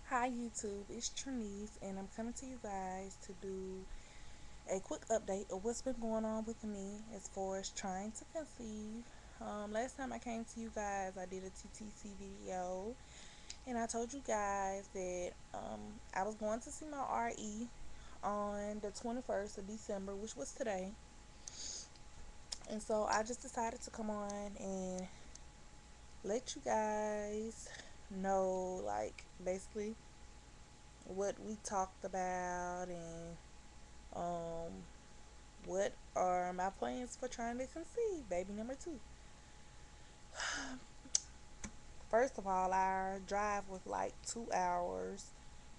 Hi YouTube, it's Trinice and I'm coming to you guys to do a quick update of what's been going on with me as far as trying to conceive. Last time I came to you guys I did a TTC video and I told you guys that I was going to see my RE on the 21st of December, which was today. And so I just decided to come on and let you guys know, like, basically what we talked about and um what are my plans for trying to conceive baby number two. First of all, our drive was like 2 hours.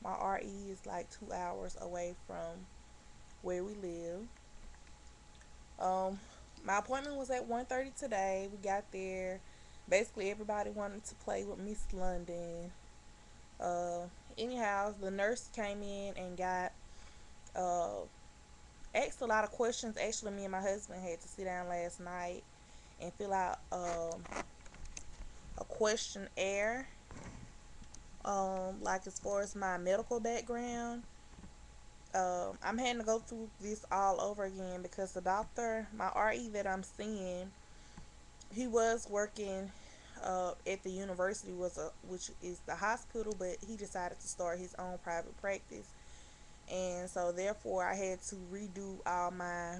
My RE is like 2 hours away from where we live. My appointment was at 1:30 today. We got there. Basically everybody wanted to play with Miss London. uh Anyhow, the nurse came in and got uh asked a lot of questions. Actually, me and my husband had to sit down last night and fill out a questionnaire, like as far as my medical background. I'm having to go through this all over again because the doctor, my RE that I'm seeing, he was working at the university, which is the hospital, but he decided to start his own private practice, and so therefore I had to redo all my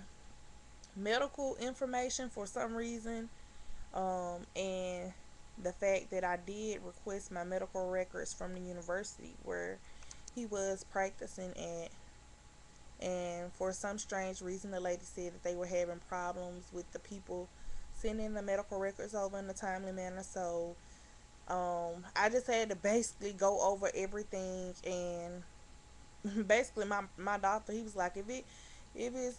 medical information for some reason. And the fact that I did request my medical records from the university where he was practicing at, and for some strange reason, the lady said that they were having problems with the people sending the medical records over in a timely manner. So, I just had to basically go over everything, and basically my doctor, he was like, if it's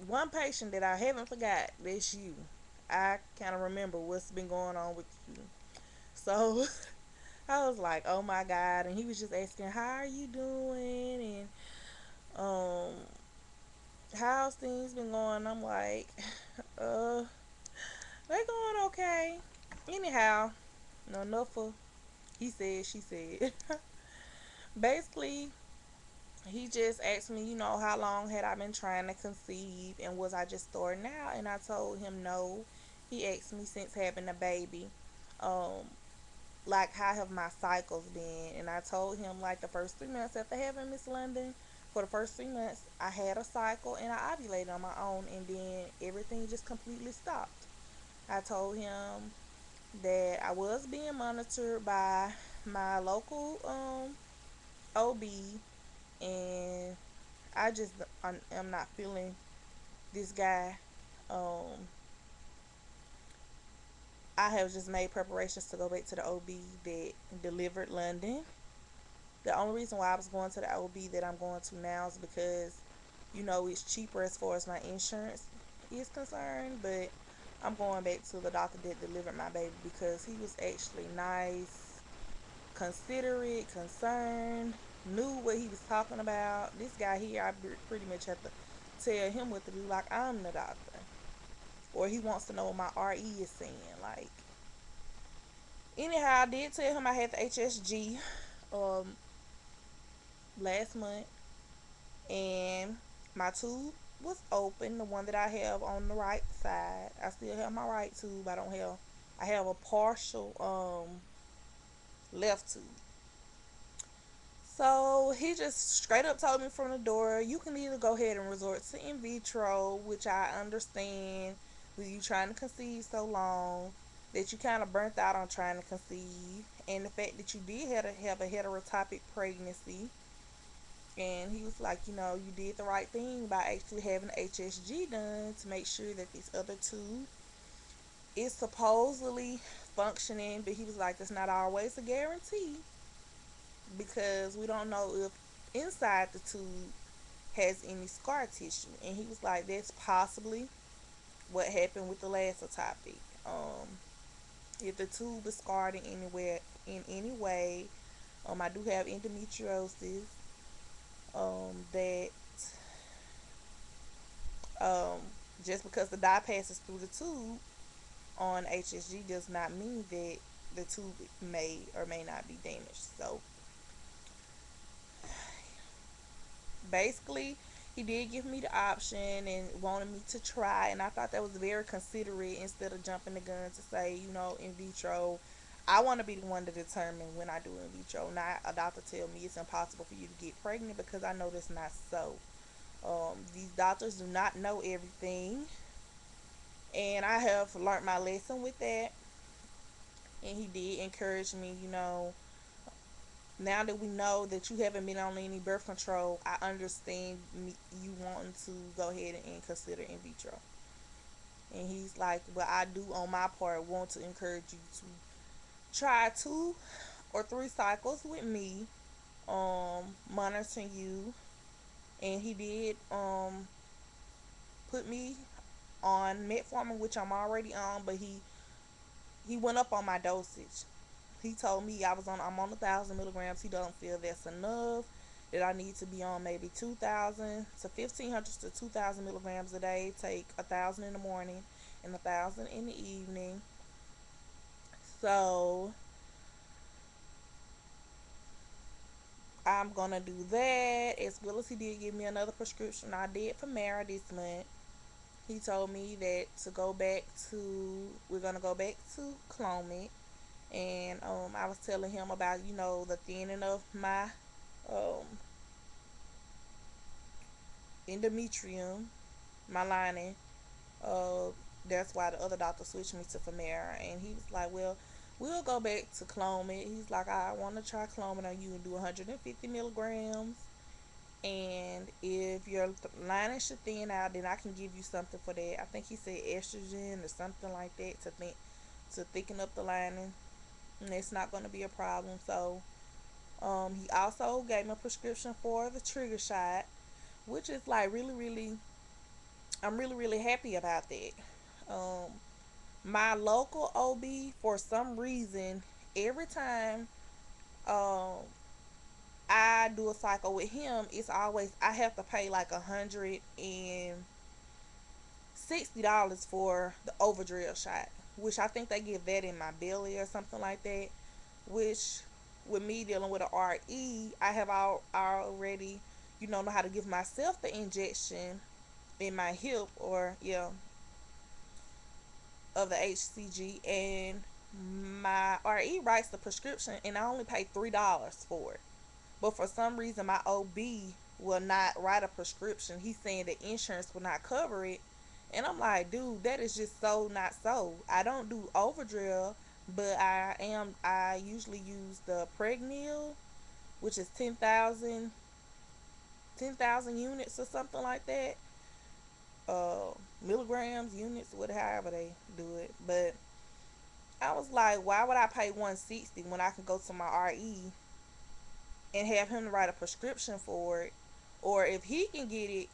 one patient that I haven't forgot, that's you. I kind of remember what's been going on with you. So I was like, oh my God. And he was just asking, how are you doing? And um, how's things been going? I'm like, uh, they're going okay. Anyhow, no, enough of he said, she said. Basically, he just asked me, how long had I been trying to conceive and was I just starting out? And I told him no. He asked me since having a baby, um, like how have my cycles been? And I told him like the first 3 months after having Miss London, for the first 3 months I had a cycle and I ovulated on my own, and then everything just completely stopped. I told him that I was being monitored by my local OB, and I'm not feeling this guy. Um, I have just made preparations to go back to the OB that delivered London. The only reason why I was going to the OB that I'm going to now is because, it's cheaper as far as my insurance is concerned. But I'm going back to the doctor that delivered my baby because he was actually nice, considerate, concerned, knew what he was talking about. This guy here, I pretty much have to tell him what to do, like I'm the doctor. Or he wants to know what my RE is saying. Like, anyhow, I did tell him I had the HSG um, last month, and my tube was open. The one that I have on the right side, I still have my right tube. I have a partial left tube. So he just straight up told me from the door, you can either go ahead and resort to in vitro, which I understand with you trying to conceive so long that you kind of burnt out on trying to conceive, and the fact that you did have a heterotopic pregnancy. And he was like, you did the right thing by actually having HSG done to make sure that this other tube is supposedly functioning. But he was like, that's not always a guarantee because we don't know if inside the tube has any scar tissue. And he was like, that's possibly what happened with the last topic. If the tube is scarred in any way, I do have endometriosis. That um, just because the dye passes through the tube on HSG does not mean that the tube may or may not be damaged. So basically, he did give me the option and wanted me to try, and I thought that was very considerate instead of jumping the gun to say, in vitro. I want to be the one to determine when I do in vitro, not a doctor tell me it's impossible for you to get pregnant, because I know that's not so. These doctors do not know everything, and I have learned my lesson with that. And he did encourage me, now that we know that you haven't been on any birth control, I understand you wanting to go ahead and consider in vitro. And he's like, well, I do on my part want to encourage you to try 2 or 3 cycles with me, monitoring you. And he did put me on metformin, which I'm already on, but he went up on my dosage. He told me I'm on 1,000 milligrams. He don't feel that's enough. That I need to be on maybe 2,000 to 1,500 to 2,000 milligrams a day. Take 1,000 in the morning and 1,000 in the evening. So I'm gonna do that, as well as he did give me another prescription I did for Mara this month. He told me that we're gonna go back to Clomid, and I was telling him about the thinning of my um, endometrium, my lining. Uh, that's why the other doctor switched me to Femera, and he was like, "Well, we'll go back to Clomid." He's like, "I want to try Clomid on you and do 150 milligrams, and if your lining should thin out, then I can give you something for that." I think he said estrogen or something like that to thicken up the lining, and it's not going to be a problem. So, he also gave me a prescription for the trigger shot, which is like really, really, I'm really, really happy about that. Um, my local OB, for some reason, every time um I do a cycle with him, it's always I have to pay like $160 for the overdrill shot, which I think they give that in my belly or something like that. Which, with me dealing with a RE, I have already know how to give myself the injection in my hip, or of the HCG, and my RE writes the prescription, and I only pay $3 for it. But for some reason, my OB will not write a prescription. He's saying that insurance will not cover it. And I'm like, dude, that is just so not so. I don't do overdrill, but I usually use the Pregnil, which is 10,000 units or something like that. Milligrams, units, whatever they do it. But I was like, why would I pay 160 when I can go to my RE and have him write a prescription for it? Or if he can get it,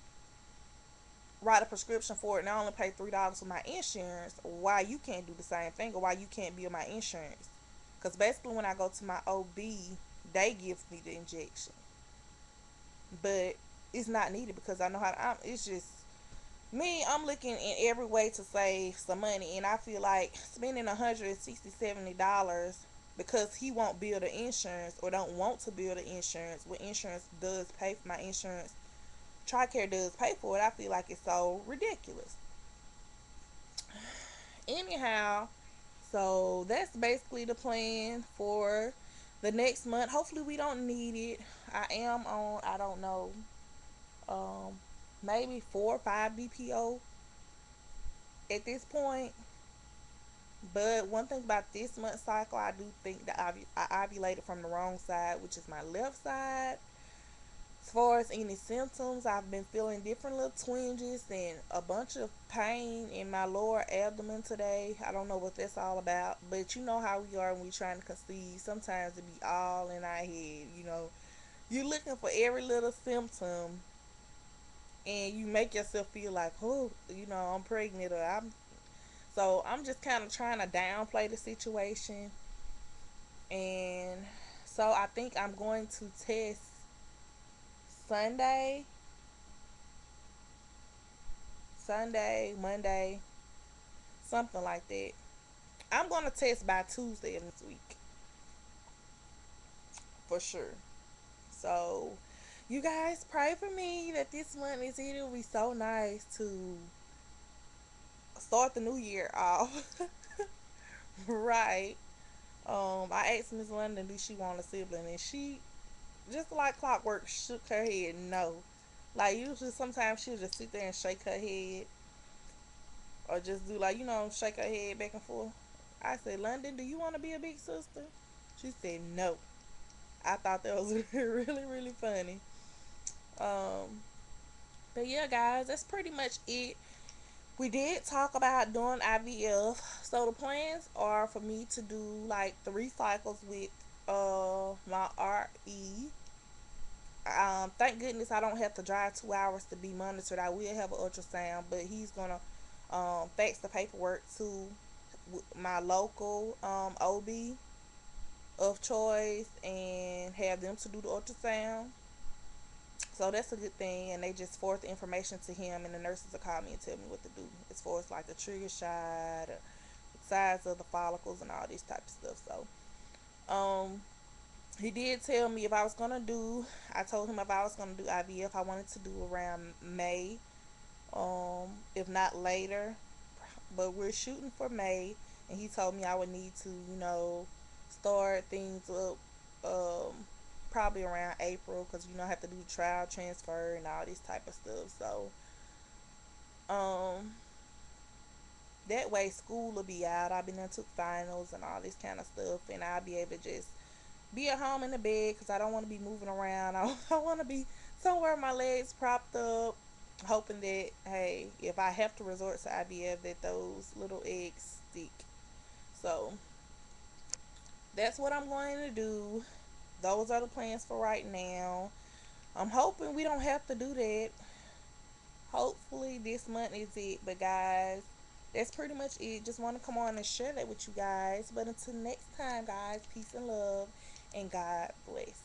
write a prescription for it, and I only pay $3 for my insurance, why you can't do the same thing, or why you can't be on my insurance? Because basically, when I go to my OB, they give me the injection, but it's not needed because I know how to. It's just me. I'm looking in every way to save some money, and I feel like spending $160-$170 because he won't build the insurance, or don't want to build the insurance. What insurance does pay for my insurance, TRICARE does pay for it. I feel like it's so ridiculous. Anyhow, so that's basically the plan for the next month. Hopefully we don't need it. I am on, I don't know, um, maybe 4 or 5 DPO at this point. But one thing about this month's cycle, I do think that I ovulated from the wrong side, which is my left side. As far as any symptoms, I've been feeling different little twinges and a bunch of pain in my lower abdomen today. I don't know what that's all about, but you know how we are when we're trying to conceive. Sometimes it be all in our head. You're looking for every little symptom, and you make yourself feel like, oh, I'm pregnant, or I'm. So I'm just kind of trying to downplay the situation, and so I think I'm going to test Sunday, Monday, something like that. I'm gonna test by Tuesday of next week for sure. So You guys pray for me that this month is it. It will be so nice to start the new year off. Right. I asked Miss London, do she want a sibling? And she, just like clockwork, shook her head no. Like, usually, sometimes she'll just sit there and shake her head, or just do, like, shake her head back and forth. I said, London, do you want to be a big sister? She said no. I thought that was really, really funny. Um, but yeah, guys, that's pretty much it. We did talk about doing IVF. So the plans are for me to do like 3 cycles with my RE. Thank goodness I don't have to drive 2 hours to be monitored. I will have an ultrasound, but he's gonna fax the paperwork to my local OB of choice and have them to do the ultrasound. So that's a good thing, and they just forward the information to him, and the nurses will call me and tell me what to do as far as like the trigger shot, the size of the follicles, and all this type of stuff. So, he did tell me if I was gonna do. I told him if I was gonna do IVF, I wanted to do around May, if not later. But we're shooting for May, and he told me I would need to, start things up, probably around April, because I have to do trial transfer and all this type of stuff. So, um, that way school will be out. I've been into finals and all this kind of stuff, and I'll be able to just be at home in the bed because I don't want to be moving around. I want to be somewhere my legs propped up, hoping that, hey, if I have to resort to IVF, that those little eggs stick. So that's what I'm going to do. Those are the plans for right now. I'm hoping we don't have to do that. Hopefully this month is it. But guys, that's pretty much it. Just want to come on and share that with you guys. But until next time, guys, peace and love, and God bless.